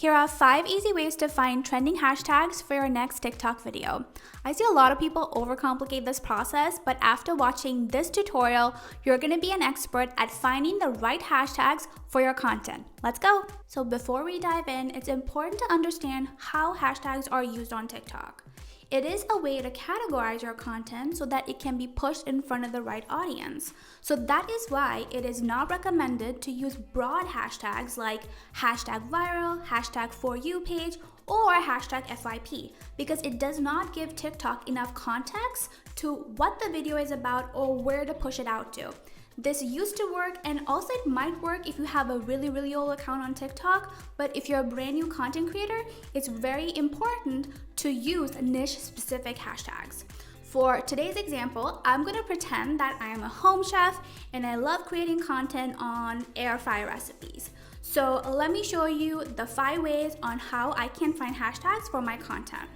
Here are 5 easy ways to find trending hashtags for your next TikTok video. I see a lot of people overcomplicate this process, but after watching this tutorial, you're going to be an expert at finding the right hashtags for your content. Let's go! So before we dive in, it's important to understand how hashtags are used on TikTok. It is a way to categorize your content so that it can be pushed in front of the right audience. So that is why it is not recommended to use broad hashtags like hashtag viral, hashtag for you page, or hashtag FYP, because it does not give TikTok enough context to what the video is about or where to push it out to. This used to work, and also it might work if you have a really old account on TikTok, but if you're a brand new content creator, it's very important to use niche specific hashtags. For today's example, I'm gonna pretend that I am a home chef and I love creating content on air fryer recipes. So let me show you the 5 ways on how I can find hashtags for my content.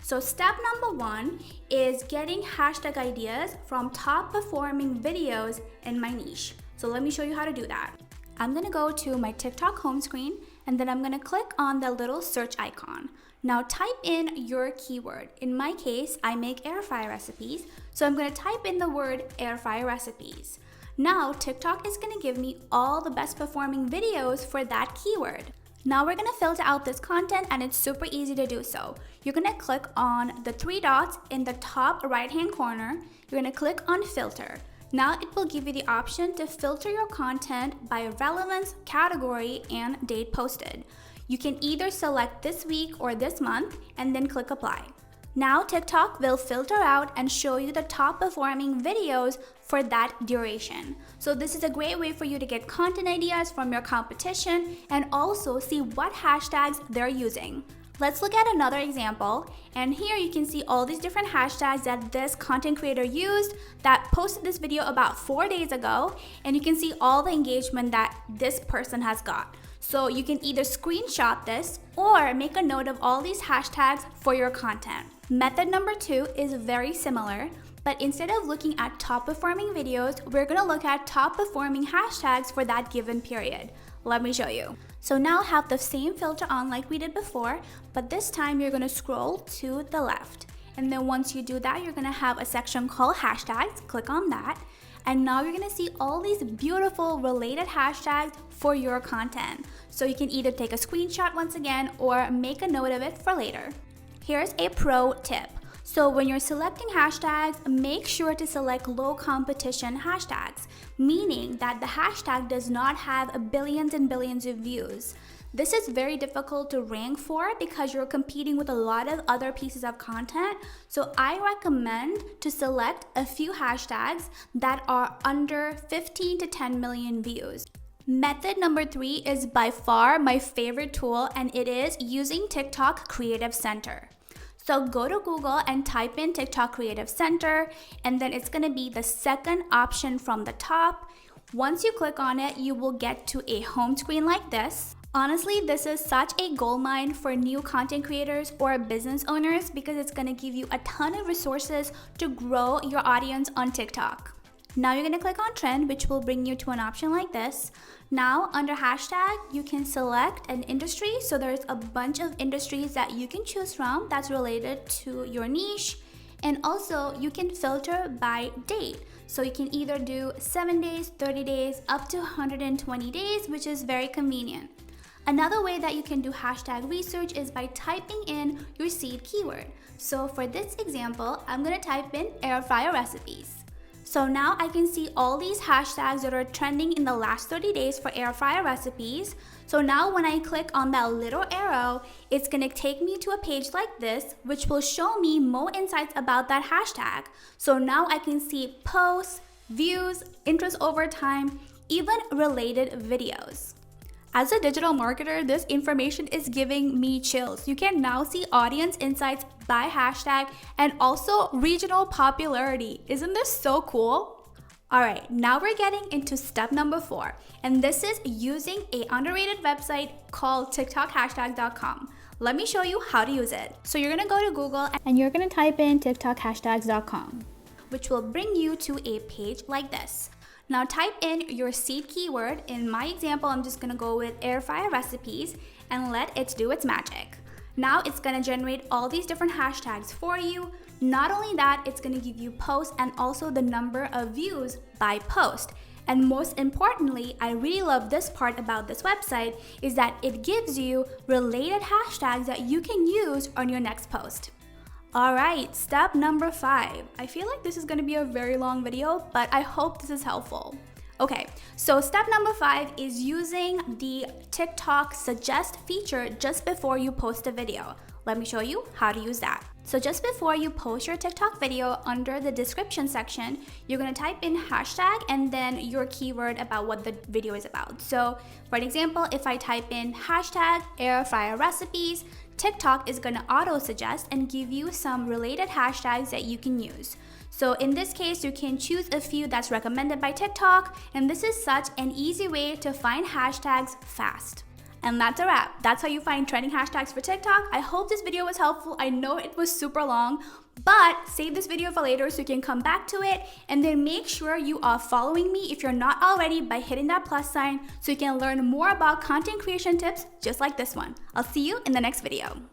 So step number 1 is getting hashtag ideas from top performing videos in my niche. So let me show you how to do that. I'm gonna go to my TikTok home screen and then I'm gonna click on the little search icon. Now type in your keyword. In my case, I make air fryer recipes, so I'm gonna type in the word air fryer recipes. Now TikTok is gonna give me all the best performing videos for that keyword. Now we're gonna filter out this content, and it's super easy to do so. You're gonna click on the 3 dots in the top right hand corner. You're gonna click on filter. Now it will give you the option to filter your content by relevance, category, and date posted. You can either select this week or this month and then click apply. Now TikTok will filter out and show you the top performing videos for that duration. So this is a great way for you to get content ideas from your competition and also see what hashtags they're using. Let's look at another example, and here you can see all these different hashtags that this content creator used that posted this video about 4 days ago, and you can see all the engagement that this person has got. So you can either screenshot this or make a note of all these hashtags for your content. Method number 2 is very similar, but instead of looking at top performing videos, we're gonna look at top performing hashtags for that given period. Let me show you. So now have the same filter on like we did before, but this time you're gonna scroll to the left. And then once you do that, you're gonna have a section called hashtags. Click on that. And now you're gonna see all these beautiful related hashtags for your content. So you can either take a screenshot once again or make a note of it for later. Here's a pro tip. So when you're selecting hashtags, make sure to select low competition hashtags, meaning that the hashtag does not have billions and billions of views. This is very difficult to rank for because you're competing with a lot of other pieces of content. So I recommend to select a few hashtags that are under 15 to 10 million views. Method number 3 is by far my favorite tool, and it is using TikTok Creative Center. So go to Google and type in TikTok Creative Center, and then it's gonna be the second option from the top. Once you click on it, you will get to a home screen like this. Honestly, this is such a goldmine for new content creators or business owners because it's gonna give you a ton of resources to grow your audience on TikTok. Now you're gonna click on trend, which will bring you to an option like this. Now under hashtag, you can select an industry. So there's a bunch of industries that you can choose from that's related to your niche. And also you can filter by date. So you can either do 7 days, 30 days, up to 120 days, which is very convenient. Another way that you can do hashtag research is by typing in your seed keyword. So for this example, I'm gonna type in air fryer recipes. So now I can see all these hashtags that are trending in the last 30 days for air fryer recipes. So now when I click on that little arrow, it's gonna take me to a page like this, which will show me more insights about that hashtag. So now I can see posts, views, interest over time, even related videos. As a digital marketer, this information is giving me chills. You can now see audience insights by hashtag and also regional popularity. Isn't this so cool? All right, now we're getting into step number 4, and this is using an underrated website called TikTokhashtags.com. Let me show you how to use it. So you're gonna go to Google and you're gonna type in TikTokhashtags.com, which will bring you to a page like this. Now type in your seed keyword. In my example, I'm just gonna go with air fryer recipes, and let it do its magic. Now it's gonna generate all these different hashtags for you. Not only that, it's gonna give you posts and also the number of views by post. And most importantly, I really love this part about this website is that it gives you related hashtags that you can use on your next post. All right, step number 5. I feel like this is gonna be a very long video, but I hope this is helpful. Okay, so step number 5 is using the TikTok suggest feature just before you post a video. Let me show you how to use that. So just before you post your TikTok video, under the description section, you're gonna type in hashtag and then your keyword about what the video is about. So for example, if I type in hashtag air fryer recipes, TikTok is gonna auto suggest and give you some related hashtags that you can use. So in this case, you can choose a few that's recommended by TikTok, and this is such an easy way to find hashtags fast. And that's a wrap. That's how you find trending hashtags for TikTok. I hope this video was helpful. I know it was super long, but save this video for later so you can come back to it, and then make sure you are following me if you're not already by hitting that plus sign so you can learn more about content creation tips just like this one. I'll see you in the next video.